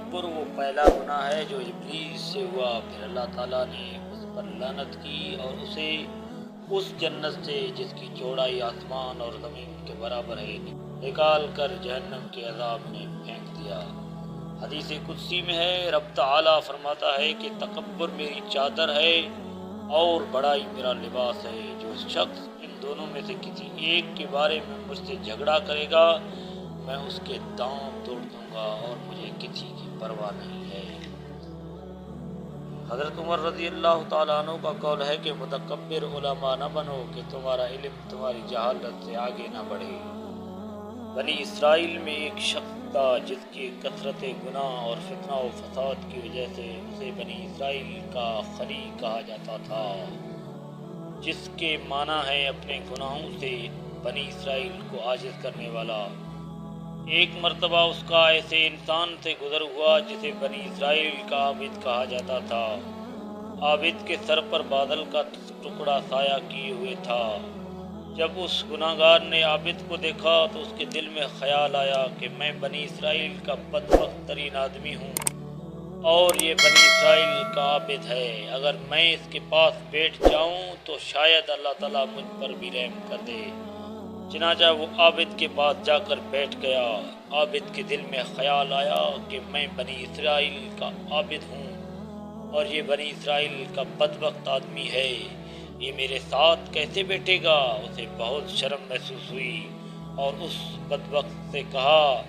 تکبر وہ پہلا گناہ ہے جو ابلیس سے ہوا، پھر اللہ تعالیٰ نے اس پر لعنت کی اور اسے اس جنت سے جس کی چوڑائی آسمان اور زمین کے برابر ہے نکال کر جہنم کے عذاب میں پھینک دیا۔ حدیث قدسی میں ہے، رب تعالیٰ فرماتا ہے کہ تکبر میری چادر ہے اور بڑائی میرا لباس ہے۔ جو شخص ان دونوں میں سے کسی ایک کے بارے میں مجھ سے جھگڑا کرے گا میں اس کے دانت توڑ دوں گا اور مجھے کسی کی پرواہ نہیں ہے۔ حضرت عمر رضی اللہ تعالیٰ عنہ کا قول ہے کہ متکبر علماء نہ بنو کہ تمہارا علم تمہاری جہالت سے آگے نہ بڑھے۔ بنی اسرائیل میں ایک شخص تھا جس کی کثرت گناہ اور فتنہ و فساد کی وجہ سے اسے بنی اسرائیل کا خلی کہا جاتا تھا، جس کے معنی ہے اپنے گناہوں سے بنی اسرائیل کو عاجز کرنے والا۔ ایک مرتبہ اس کا ایسے انسان سے گزر ہوا جسے بنی اسرائیل کا عابد کہا جاتا تھا۔ عابد کے سر پر بادل کا ٹکڑا سایہ کیے ہوئے تھا۔ جب اس گناہگار نے عابد کو دیکھا تو اس کے دل میں خیال آیا کہ میں بنی اسرائیل کا بدبخت ترین آدمی ہوں اور یہ بنی اسرائیل کا عابد ہے، اگر میں اس کے پاس بیٹھ جاؤں تو شاید اللہ تعالیٰ مجھ پر بھی رحم کر دے۔ چنانچہ وہ عابد کے پاس جا کر بیٹھ گیا۔ عابد کے دل میں خیال آیا کہ میں بنی اسرائیل کا عابد ہوں اور یہ بنی اسرائیل کا بدبخت آدمی ہے، یہ میرے ساتھ کیسے بیٹھے گا؟ اسے بہت شرم محسوس ہوئی اور اس بدبخت سے کہا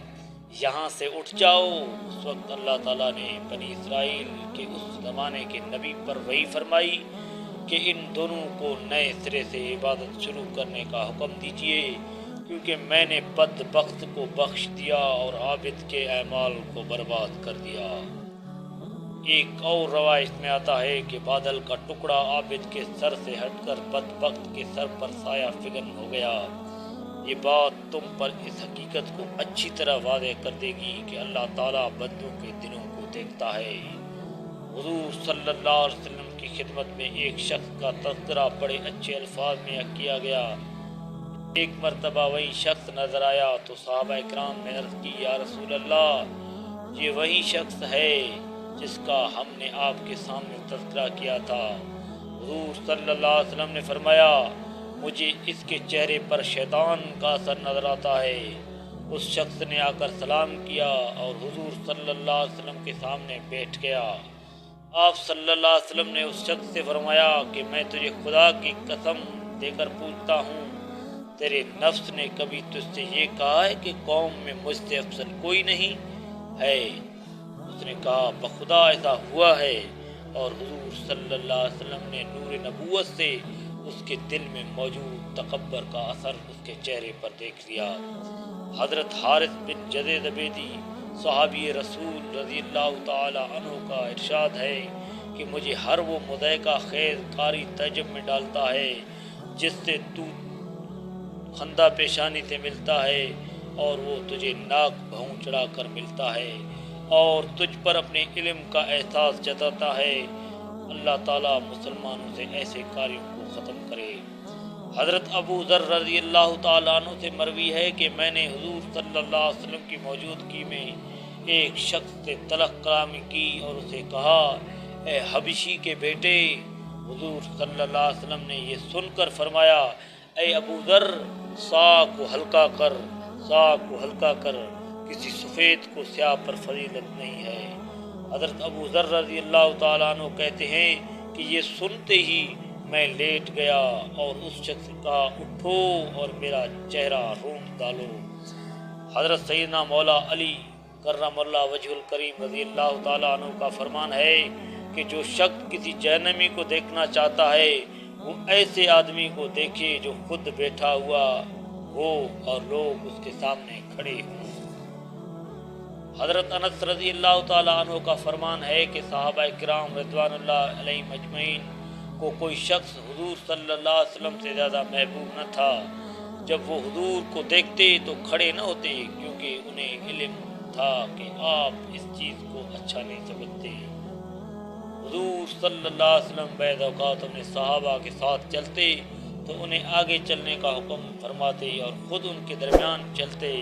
یہاں سے اٹھ جاؤ۔ اس وقت اللہ تعالیٰ نے بنی اسرائیل کے اس زمانے کے نبی پر وحی فرمائی کہ ان دونوں کو نئے سرے سے عبادت شروع کرنے کا حکم دیجیے، کیونکہ میں نے بدبخت کو بخش دیا اور عابد کے اعمال کو برباد کر دیا۔ ایک اور روایت میں آتا ہے کہ بادل کا ٹکڑا عابد کے سر سے ہٹ کر بدبخت کے سر پر سایہ فگن ہو گیا۔ یہ بات تم پر اس حقیقت کو اچھی طرح واضح کر دے گی کہ اللہ تعالیٰ بندوں کے دلوں کو دیکھتا ہے۔ حضور صلی اللہ علیہ وسلم کی خدمت میں ایک شخص کا تذکرہ بڑے اچھے الفاظ میں کیا گیا۔ ایک مرتبہ وہی شخص نظر آیا تو صحابہ اکرام نے عرض کی، یا رسول اللہ، یہ وہی شخص ہے جس کا ہم نے آپ کے سامنے تذکرہ کیا تھا۔ حضور صلی اللہ علیہ وسلم نے فرمایا، مجھے اس کے چہرے پر شیطان کا اثر نظر آتا ہے۔ اس شخص نے آ کر سلام کیا اور حضور صلی اللہ علیہ وسلم کے سامنے بیٹھ گیا۔ آپ صلی اللہ علیہ وسلم نے اس شخص سے فرمایا کہ میں تجھے خدا کی قسم دے کر پوچھتا ہوں، تیرے نفس نے کبھی تجھ سے یہ کہا ہے کہ قوم میں مجھ سے افضل کوئی نہیں ہے؟ اس نے کہا، بخدا ایسا ہوا ہے، اور حضور صلی اللہ علیہ وسلم نے نور نبوت سے اس کے دل میں موجود تکبر کا اثر اس کے چہرے پر دیکھ لیا۔ حضرت حارث بن جدید عبیدی صحابی رسول رضی اللہ تعالی عنہ کا ارشاد ہے کہ مجھے ہر وہ مضحکہ خیز قاری تعجب میں ڈالتا ہے جس سے تو خندہ پیشانی سے ملتا ہے اور وہ تجھے ناک بھوں چڑھا کر ملتا ہے اور تجھ پر اپنے علم کا احساس جتاتا ہے۔ اللہ تعالیٰ مسلمانوں سے ایسے کاریوں کو ختم کرے۔ حضرت ابو ذر رضی اللہ تعالیٰ عنہ سے مروی ہے کہ میں نے حضور صلی اللہ علیہ وسلم کی موجودگی میں ایک شخص سے تلخ کلامی کی اور اسے کہا، اے حبشی کے بیٹے۔ حضور صلی اللہ علیہ وسلم نے یہ سن کر فرمایا، اے ابو ذر، سا کو ہلکا کر، سا کو ہلکا کر، کسی سفید کو سیاہ پر فضیلت نہیں ہے۔ حضرت ابو ذر رضی اللہ تعالیٰ عنہ کہتے ہیں کہ یہ سنتے ہی میں لیٹ گیا اور اس شخص سے کہا، اٹھو اور میرا چہرہ رونت ڈالو۔ حضرت سیدنا مولا علی کرم اللہ وجہ الکریم رضی اللہ تعالیٰ عنہ کا فرمان ہے کہ جو شخص کسی جہنمی کو دیکھنا چاہتا ہے وہ ایسے آدمی کو دیکھے جو خود بیٹھا ہوا ہو اور لوگ اس کے سامنے کھڑے ہوں۔ حضرت انس رضی اللہ تعالیٰ عنہ کا فرمان ہے کہ صحابہ کرام رضوان اللہ علیہم اجمعین کو کوئی شخص حضور صلی اللہ علیہ وسلم سے زیادہ محبوب نہ تھا۔ جب وہ حضور کو دیکھتے تو کھڑے نہ ہوتے کیونکہ انہیں علم تھا کہ آپ اس چیز کو اچھا نہیں سمجھتے۔ حضور صلی اللہ علیہ وسلم بعض اوقات اپنے صحابہ کے ساتھ چلتے تو انہیں آگے چلنے کا حکم فرماتے اور خود ان کے درمیان چلتے